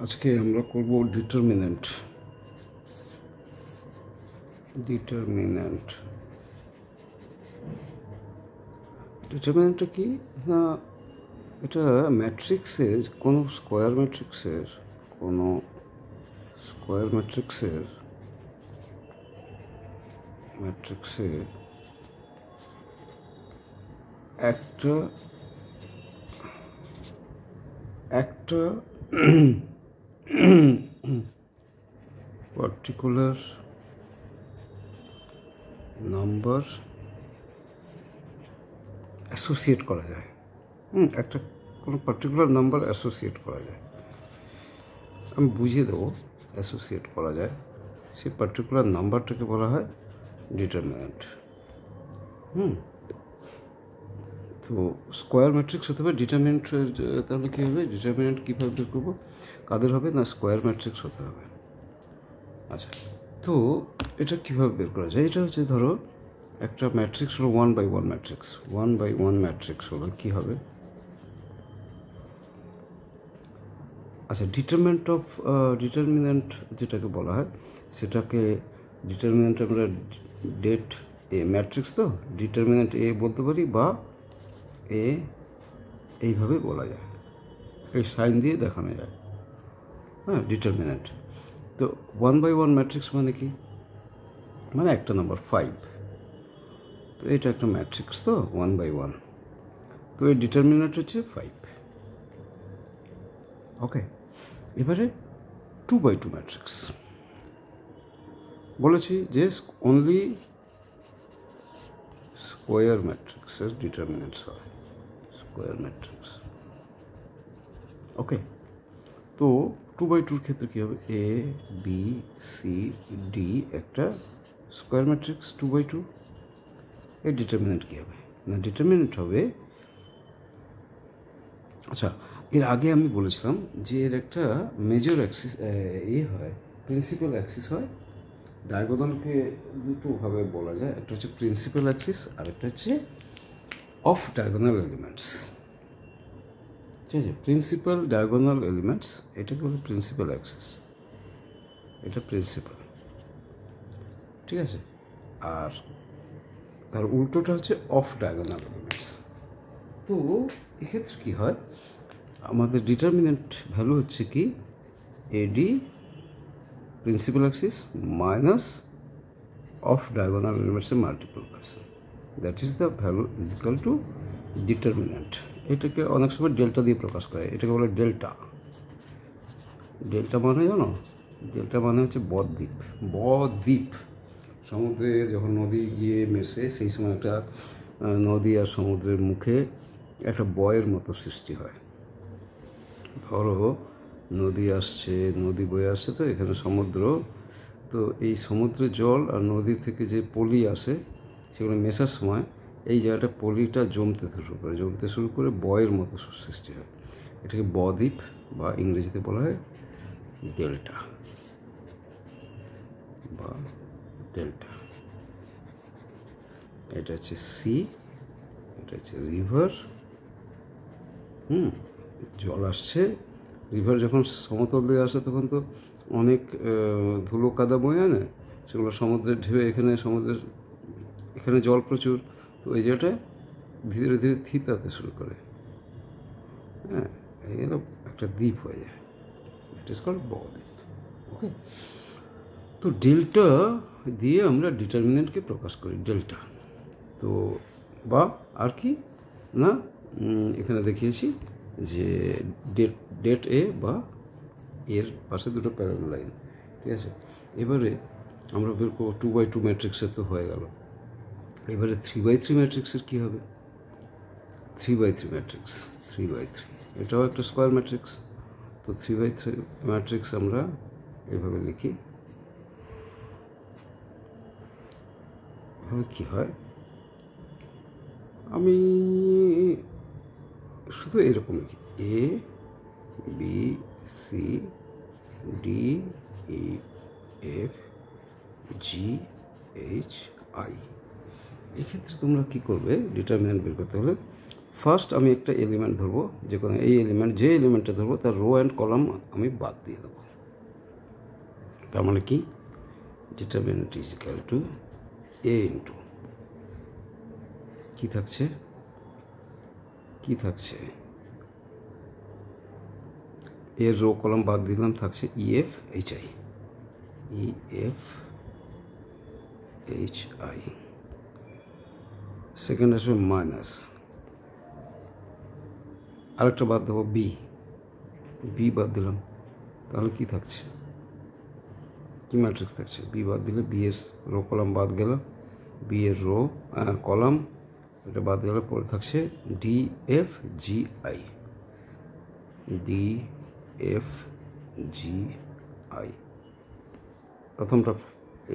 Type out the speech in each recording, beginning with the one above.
আজকে আমরা করব ডিটারমিনেন্ট। ডিটারমিনেন্টটা কি না, এটা ম্যাট্রিক্সের কোনো স্কোয়ার ম্যাট্রিক্সের একটা একটা পার্টিকুলার নাম্বার অ্যাসোসিয়েট করা যায়। একটা কোনো পার্টিকুলার নাম্বার অ্যাসোসিয়েট করা যায়, আমি বুঝিয়ে দেবো। অ্যাসোসিয়েট করা যায়, সেই পার্টিকুলার নাম্বারটাকে বলা হয় ডিটারমিনেন্ট। তো স্কোয়ার ম্যাট্রিক্স হতে হবে ডিটারমিনেন্ট। তাহলে কী হবে, ডিটারমিনেন্ট কীভাবে বের করবো, কাদের হবে না, স্কোয়ার ম্যাট্রিক্স হতে হবে। আচ্ছা, তো এটা কীভাবে বের করা যায়? এটা হচ্ছে, ধরো একটা ম্যাট্রিক্স হলো 1/1 ম্যাট্রিক্স। 1/1 ম্যাট্রিক্স হলো কী হবে? আচ্ছা, ডিটারমিনেন্ট যেটাকে বলা হয় সেটাকে ডিটারমিনেন্ট আমরা ডেট এ ম্যাট্রিক্স, তো ডিটারমিনেন্ট এ বলতে পারি, বা এ এইভাবে বলা যায়, এই সাইন দিয়ে দেখানো যায়। ডিটারমিনেন্ট। তো 1/1 ম্যাট্রিক্স মানে কি, মানে একটা নাম্বার 5। তো এটা একটা ম্যাট্রিক্স, তো 1/1। তো এর ডিটারমিনেন্ট হচ্ছে 5। ওকে, এবারে 2/2 ম্যাট্রিক্স বলেছি যে অনলি স্কোয়ার ম্যাট্রিক্সের ডিটারমিনেন্টস হয়, স্কোয়ার ম্যাট্রিক্স। ওকে, তো 2/2 ক্ষেত্রে কী হবে, এ বি সি ডি একটা স্কোয়ার ম্যাট্রিক্স 2/2। এর ডিটারমিনেন্ট কী হবে না, ডিটারমিনেন্ট হবে, আচ্ছা এর আগে আমি বলেছিলাম যে এর একটা মেজর অ্যাক্সিস হয়, প্রিন্সিপাল অ্যাক্সিস হয়। ডায়াগোনালকে দুটোভাবে বলা যায়, একটা হচ্ছে প্রিন্সিপাল অ্যাক্সিস আর একটা হচ্ছে অফ ডায়াগোনাল এলিমেন্টস। ঠিক আছে, প্রিন্সিপাল ডায়াগোনাল এলিমেন্টস এটাকে বলে প্রিন্সিপাল অ্যাক্সিস, এটা প্রিন্সিপাল। ঠিক আছে, আর তার উল্টোটা হচ্ছে অফ ডায়াগোনাল এলিমেন্টস। তো এক্ষেত্রে কী হয়, আমাদের ডিটারমিনেন্ট ভ্যালু হচ্ছে কি, AD principal axis minus of diagonal এলিমেন্টসের multiplication, that is the value is equal to determinant. এটাকে অনেক সময় ডেল্টা দিয়ে প্রকাশ করে, এটাকে বলে ডেল্টা। ডেল্টা মানে জানো, ডেল্টা মানে হচ্ছে বদ্বীপ। সমুদ্রে যখন নদী গিয়ে মেশে, সেই সময় একটা নদী আর সমুদ্রের মুখে একটা বয়ের মতো সৃষ্টি হয়। ধরো নদী বয়ে আসছে, তো এখানে সমুদ্র, তো এই সমুদ্রের জল আর নদী থেকে যে পলি আসে সেগুলো মেশার সময় এই জায়গাটা পলিটা জমতে শুরু করে বয়ের মতো সৃষ্টি হয়। এটাকে বদ্বীপ বা ইংরেজিতে বলা হয় ডেল্টা বা ডেল্টা। এটা হচ্ছে সি, এটা হচ্ছে রিভার। জল আসছে, রিভার যখন সমতল দিয়ে আসে তখন তো অনেক ধুলো কাদা বয়ে আনে, সেগুলো সমুদ্রের ঢেউ, এখানে জল প্রচুর, তো এই জায়গাটায় ধীরে ধীরে থিতাতে শুরু করে, এই গেল একটা দ্বীপ হয়ে যায়, ইট ইজ কল্ড বদ্বীপ। ওকে, তো ডেল্টা দিয়ে আমরা ডিটারমিনেন্টকে প্রকাশ করি, ডেল্টা। তো বা আর কি না, এখানে দেখিয়েছি যে ডেট এ বা এর পাশে দুটো প্যারালাল লাইন। ঠিক আছে, এবারে আমরা বের করবো 2/2 ম্যাট্রিক্সের, তো হয়ে গেল। এবারে 3/3 ম্যাট্রিক্সের কী হবে, 3/3 ম্যাট্রিক্স, 3/3 এটাও একটা স্কোয়ার ম্যাট্রিক্স। তো 3/3 ম্যাট্রিক্স আমরা এভাবে লিখি, এভাবে কী হয়, আমি শুধু এরকম লিখি, A B C D E F G H I. এক্ষেত্রে তোমরা কী করবে, ডিটারমিনেন্ট বের করতে হলে ফার্স্ট আমি একটা এলিমেন্ট ধরবো, যে কোনো এই এলিমেন্ট, যে এলিমেন্টটা ধরবো তার রো অ্যান্ড কলাম আমি বাদ দিয়ে দেবো। তার মানে কি, determinant is equal to A into কী থাকছে, এর রো কলাম বাদ দিলাম, থাকছে ইএফ এইচ আই। সেকেন্ড আসবে মাইনাস, আরেকটা বাদ দেবো বি বাদ দিলাম, তাহলে কি থাকছে, কি ম্যাট্রিক্স থাকছে, বি বাদ দিলে বি এর রো কলাম বাদ গেল, বি এর রো কলাম এটা বাদ গেলে পরে থাকছে ডিএফ জি আই। প্রথমটা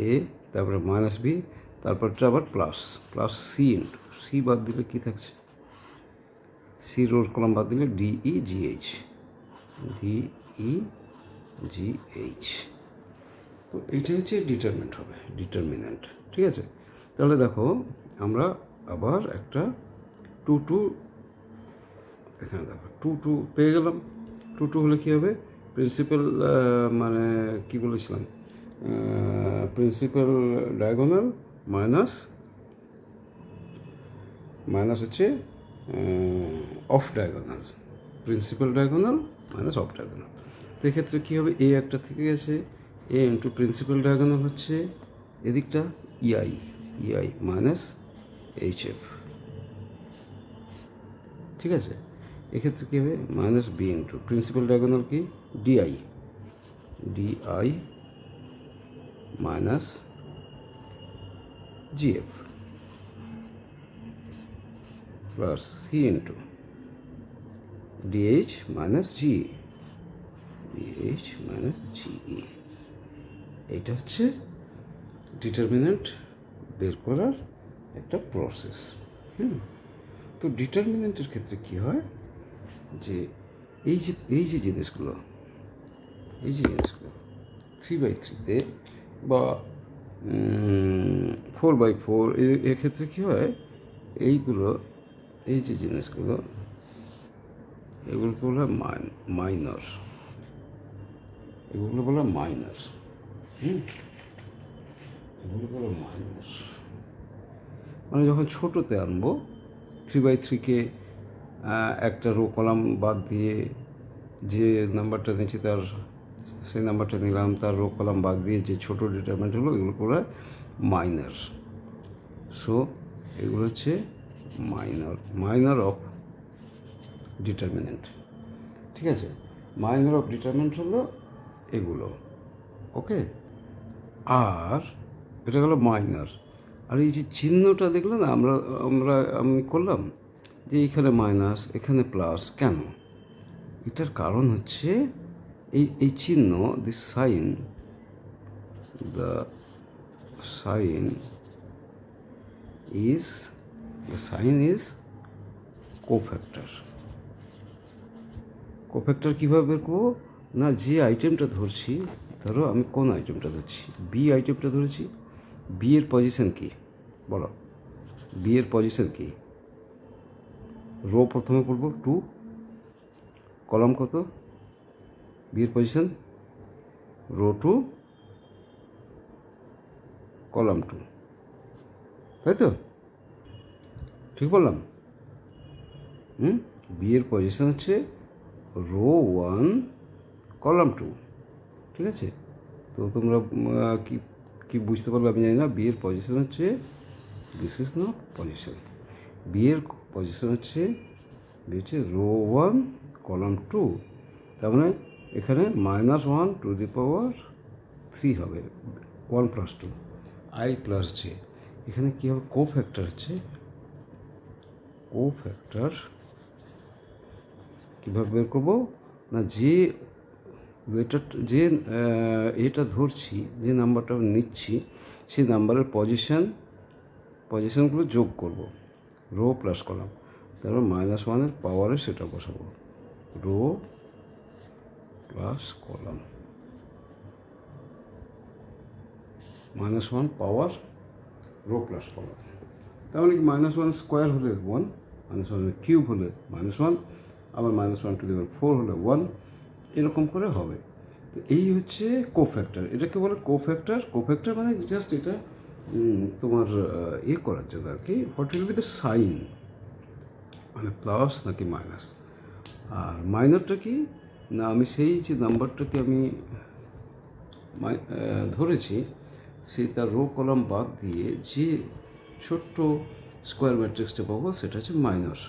এ, তারপরে মাইনাস বি, তারপরটা আবার প্লাস সি ইন্টু সি বাদ দিলে কি থাকছে, সি রোর কলাম বাদ দিলে ডিই জি এইচ। তো এইটা হচ্ছে ডিটারমিনেন্ট। ঠিক আছে, তাহলে দেখো আমরা আবার একটা টু এখানে দেখো টু পেয়ে গেলাম। টু হলে কী হবে, প্রিন্সিপাল মানে কি বলেছিলাম, প্রিন্সিপাল ডায়াগোনাল মাইনাস হচ্ছে off diagonal, principal diagonal minus of diagonal. তো এক্ষেত্রে কী হবে, এ একটা থেকে গেছে, এ ইন্টু প্রিন্সিপাল ডায়াগোনাল হচ্ছে এদিকটা ইআই মাইনাস এইচএফ। ঠিক আছে, এক্ষেত্রে কী হবে, minus B into principal diagonal কি DI minus GF plus C into DH minus GE. এইটা হচ্ছে ডিটারমিনেন্ট বের করার একটা প্রসেস। তো ডিটারমিনেন্টের ক্ষেত্রে কী হয়, যে এই যে জিনিসগুলো 3/3-তে বা 4/4 এক্ষেত্রে কী হয়, এই যে জিনিসগুলো এগুলোকে বলা মাইনর, এগুলো বলা মাইনর। মানে যখন ছোটোতে আনবো 3/3-কে একটা রো কলাম বাদ দিয়ে যে নাম্বারটা নিয়েছি তার সেই নাম্বারটা নিলাম, তার রো কলাম বাদ দিয়ে যে ছোটো ডিটারমিনেন্ট হলো এগুলো বলা মাইনর। সো এগুলো হচ্ছে মাইনর অফ ডিটারমিনেন্ট। ঠিক আছে, মাইনর অফ ডিটারমিনেন্ট হলো এগুলো, ওকে। আর এটা হলো মাইনর। আর এই যে চিহ্নটা দেখলে না, আমি করলাম যে এখানে মাইনাস এখানে প্লাস, কেন, এটার কারণ হচ্ছে এই চিহ্ন, দ্য সাইন ইজ কোফ্যাক্টর কীভাবে বের করবো না, যে আইটেমটা ধরছি, ধরো আমি কোন আইটেমটা ধরছি, বি আইটেমটা ধরেছি, বি এর পজিশন কি বলো, বি এর পজিশন কি, রো প্রথমে করব 2, কলাম কত, বি এর পজিশন রো 2 কলাম 2, তাই তো, ঠিক বললাম? বি এর পজিশন হচ্ছে রো 1 কলাম 2, ঠিক আছে। তো তোমরা কি বুঝতে পারবে আমি জানি না। বি এর পজিশন হচ্ছে, this is not position, B এর পজিশন হচ্ছে রো 1 কলাম 2, তার মানে এখানে -1⁻³ হবে, 1 + 2 i + j। এখানে কী হবে, কোফ্যাক্টর হচ্ছে, কীভাবে বের করবো না, এটা ধরছি, যে নাম্বারটা নিচ্ছি সেই নাম্বারের পজিশনগুলো যোগ করব, রো প্লাস কলাম, তারপর -1-এর পাওয়ারে সেটা বসাবো, রো প্লাস কলাম, -1 পাওয়ার রো প্লাস কলাম। তার মানে কি, -1 স্কোয়ার হলে 1, -1 কিউব হলে -1, আবার -1^4 হলে 1, এরকম করে হবে। তো এই হচ্ছে কোফ্যাক্টর। এটাকে বলে কোফ্যাক্টর। কোফ্যাক্টর মানে জাস্ট এটা তোমার করার জন্য আর কি, what will be the sign, মানে প্লাস নাকি মাইনাস। আর মাইনরটা কি না, আমি সেই যে নাম্বারটাকে আমি ধরেছি, সে তার রো কলাম বাদ দিয়ে যে ছোট্ট স্কোয়ার ম্যাট্রিক্সটা পাবো সেটা হচ্ছে মাইনর।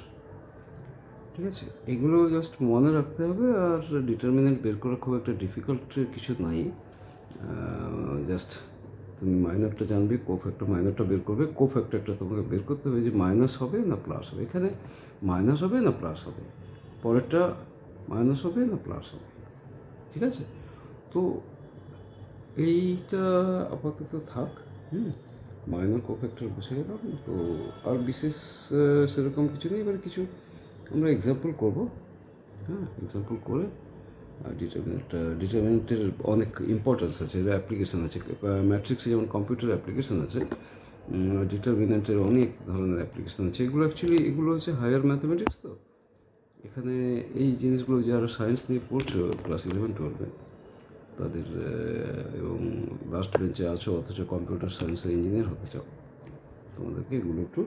ঠিক আছে, এগুলো জাস্ট মনে রাখতে হবে। আর ডিটারমিনেন্ট বের করা খুব একটা ডিফিকাল্ট কিছু নাই, জাস্ট তুমি মাইনরটা জানবে, কোফ্যাক্টর মাইনরটা বের করবে। কোফ্যাক্টরটা তোমাকে বের করতে হবে যে মাইনাস হবে না প্লাস হবে। এখানে মাইনাস হবে না প্লাস হবে, পরেরটা মাইনাস হবে না প্লাস হবে। ঠিক আছে, তো এইটা আপাতত থাক। মাইনর কোফ্যাক্টর বসে গেলাম। তো আর বিশেষ সেরকম কিছু নেই। এবার কিছু আমরা এক্সাম্পল করবো। এক্সাম্পল করে ডিটারমিনেন্টের অনেক ইম্পর্টেন্স আছে, এর অ্যাপ্লিকেশান আছে। ম্যাট্রিক্সে যেমন কম্পিউটার অ্যাপ্লিকেশান আছে, ডিটারমিনেন্টের অনেক ধরনের অ্যাপ্লিকেশান আছে। এগুলো অ্যাকচুয়ালি এগুলো হচ্ছে হায়ার ম্যাথামেটিক্স। তো এখানে এই জিনিসগুলো যারা সায়েন্স নিয়ে পড়ছো ক্লাস 11-12-এ তাদের, এবং লাস্ট বেঞ্চে আছো অথচ কম্পিউটার সায়েন্সের ইঞ্জিনিয়ার হতে চাও, তোমাদেরকে এগুলো একটু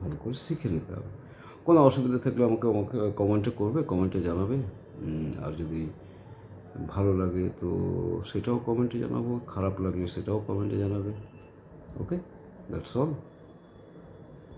ভালো করে শিখে নিতে হবে। কোনো অসুবিধা থাকলে আমাকে কমেন্টে করবে, কমেন্টে জানাবে। আর যদি ভালো লাগে তো সেটাও কমেন্টে জানাবো, খারাপ লাগলে সেটাও কমেন্টে জানাবে। ওকে, দ্যাটস অল।